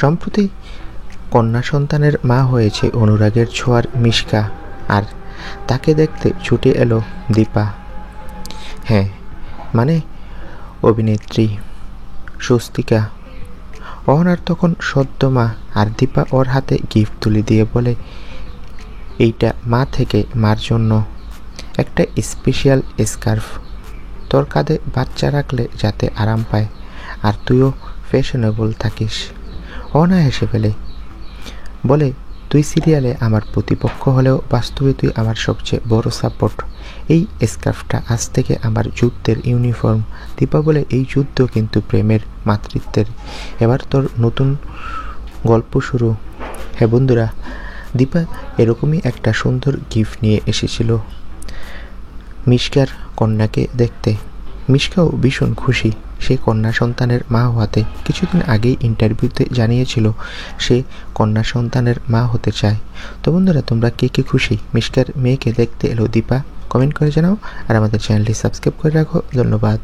সম্প্রতি কন্যা সন্তানের মা হয়েছে অনুরাগের ছোঁয়ার মিশকা, আর তাকে দেখতে ছুটে এলো দীপা। হ্যাঁ, মানে অভিনেত্রী স্বস্তিকা। অহনার তখন সদ্য মা, আর দীপা ওর হাতে গিফট তুলে দিয়ে বলে, এইটা মা থেকে মার জন্য একটা স্পেশাল স্কার্ফ। তোর কাঁধে বাচ্চা রাখলে যাতে আরাম পায়, আর তুইও ফ্যাশনেবল থাকিস। অহনা হেসে ফেলে, বলে, তুই সিরিয়ালে আমার প্রতিপক্ষ হলেও বাস্তবে তুই আমার সবচেয়ে বড় সাপোর্ট। এই স্কার্ফটা আজ থেকে আমার যুদ্ধের ইউনিফর্ম। দীপা বলে, এই যুদ্ধ কিন্তু প্রেমের, মাতৃত্বের। এবার তোর নতুন গল্প শুরু। হ্যাঁ বন্ধুরা, দীপা এরকমই একটা সুন্দর গিফট নিয়ে এসেছিল মিশকার কন্যাকে দেখতে। মিশকাও ভীষণ খুশি সে কন্যা সন্তানের মা হওয়াতে। কিছুদিন আগেই ইন্টারভিউতে জানিয়েছিল সে কন্যা সন্তানের মা হতে চায়। তো বন্ধুরা, তোমরা কে কে খুশি মিশকার মেয়েকে দেখতে এলো দীপা? কমেন্ট করে জানাও, আর আমাদের চ্যানেলটি সাবস্ক্রাইব করে রাখো। ধন্যবাদ।